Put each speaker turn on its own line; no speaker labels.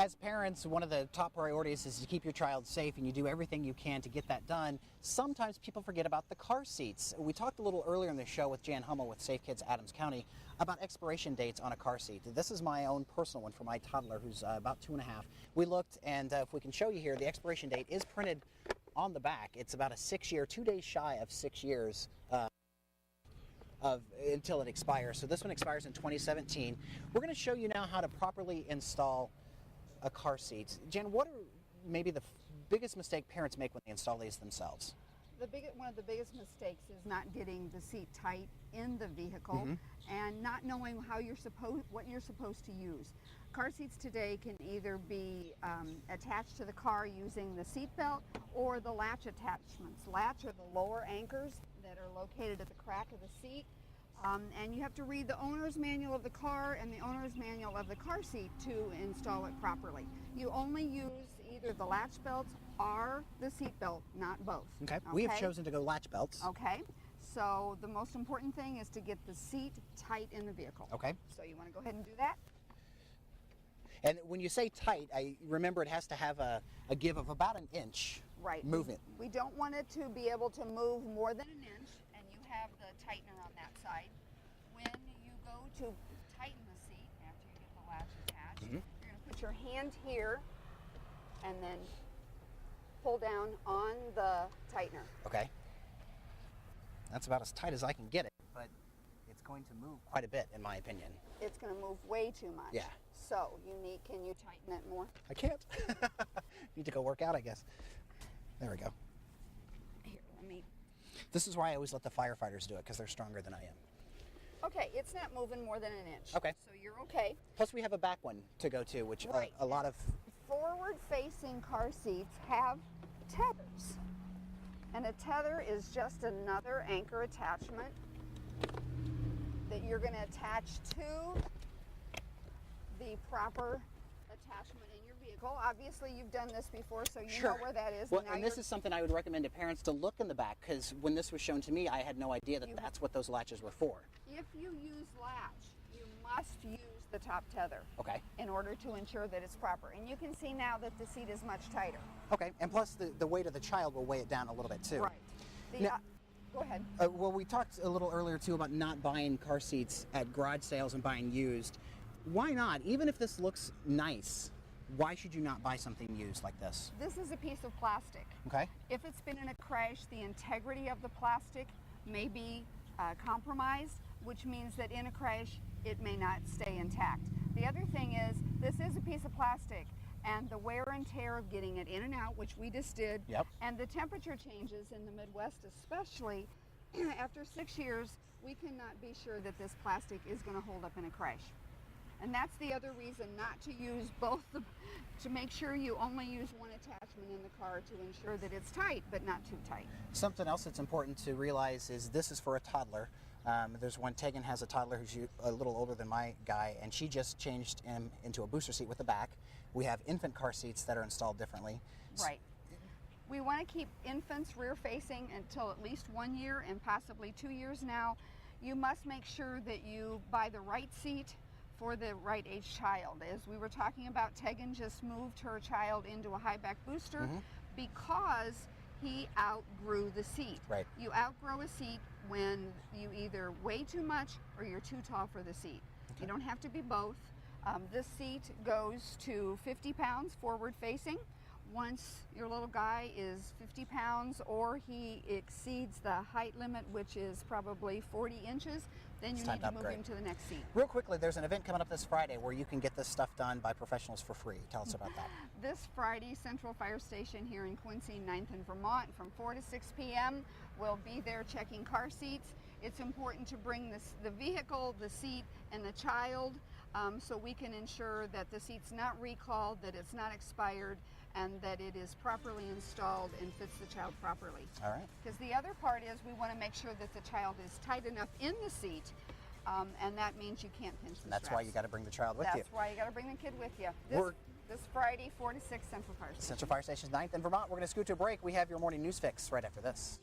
As parents, one of the top priorities is to keep your child safe, and you do everything you can to get that done. Sometimes people forget about the car seats. We talked a little earlier in the show with Jan Hummel with Safe Kids Adams County about expiration dates on a car seat. This is my own personal one for my toddler who's about 2.5. We looked, and if we can show you here, the expiration date is printed on the back. It's about a 6-year, 2 days shy of 6 years until it expires. So this one expires in 2017. We're going to show you now how to properly install a car seat. Jen, what are maybe the biggest mistake parents make when they install these themselves?
One of the biggest mistakes is not getting the seat tight in the vehicle and not knowing what you're supposed to use. Car seats today can either be attached to the car using the seat belt or the latch attachments. Latch are the lower anchors that are located at the crack of the seat. And you have to read the owner's manual of the car and the owner's manual of the car seat to install it properly. You only use either the latch belts or the seat belt, not both.
Okay. We have chosen to go latch belts.
Okay. So the most important thing is to get the seat tight in the vehicle.
Okay.
So you want to go ahead and do that.
And when you say tight, I remember it has to have a give of about an inch.
Right.
Movement.
We don't want it to be able to move more than an inch, and you have the tightener on that side. When you go to tighten the seat after you get the latch attached, you're going to put your hand here and then pull down on the tightener.
Okay. That's about as tight as I can get it, but it's going to move quite a bit in my opinion.
It's going to move way too much.
Yeah.
So can you tighten it more?
I can't. Need to go work out, I guess. There we go.
Here, let me.
This is why I always let the firefighters do it, because they're stronger than I am.
Okay, it's not moving more than an inch.
Okay.
So you're okay.
Plus we have a back one to go to, which a lot of...
Forward-facing car seats have tethers. And a tether is just another anchor attachment that you're going to attach to the proper attachment in your vehicle. Obviously, you've done this before, so you know where that is.
Well, and this is something I would recommend to parents to look in the back, because when this was shown to me, I had no idea that that's what those latches were for.
If you use latch, you must use the top tether.
Okay.
In order to ensure that it's proper. And you can see now that the seat is much tighter.
Okay, and plus the weight of the child will weigh it down a little bit too.
Right. Go ahead.
Well, we talked a little earlier too about not buying car seats at garage sales and buying used. Why not? Even if this looks nice, why should you not buy something used like this?
This is a piece of plastic.
Okay.
If it's been in a crash, the integrity of the plastic may be compromised, which means that in a crash, it may not stay intact. The other thing is, this is a piece of plastic, and the wear and tear of getting it in and out, which we just did, and the temperature changes in the Midwest especially, after 6 years, we cannot be sure that this plastic is going to hold up in a crash. And that's the other reason not to use both, to make sure you only use one attachment in the car to ensure that it's tight, but not too tight.
Something else that's important to realize is this is for a toddler. There's one, Tegan has a toddler who's a little older than my guy, and she just changed him into a booster seat with the back. We have infant car seats that are installed differently.
Right. We want to keep infants rear-facing until at least 1 year and possibly 2 years now. You must make sure that you buy the right seat for the right age child. As we were talking about, Tegan just moved her child into a high back booster because he outgrew the seat.
Right.
You outgrow a seat when you either weigh too much or you're too tall for the seat. You don't have to be both. This seat goes to 50 pounds forward facing. Once your little guy is 50 pounds or he exceeds the height limit, which is probably 40 inches, then you need to move him to the next seat.
Real quickly, there's an event coming up this Friday where you can get this stuff done by professionals for free. Tell us about that.
This Friday, Central Fire Station here in Quincy, 9th and Vermont, from 4 to 6 p.m. We'll be there checking car seats. It's important to bring the vehicle, the seat, and the child so we can ensure that the seat's not recalled, that it's not expired, and that it is properly installed and fits the child properly.
All right.
Because the other part is we want to make sure that the child is tight enough in the seat, and that means you can't pinch the straps.
That's why you got to bring the child with you.
That's why you got to bring the kid with you. This Friday, 4 to 6, Central Fire Station.
Central Fire Station's 9th in Vermont. We're going to scoot to a break. We have your morning news fix right after this.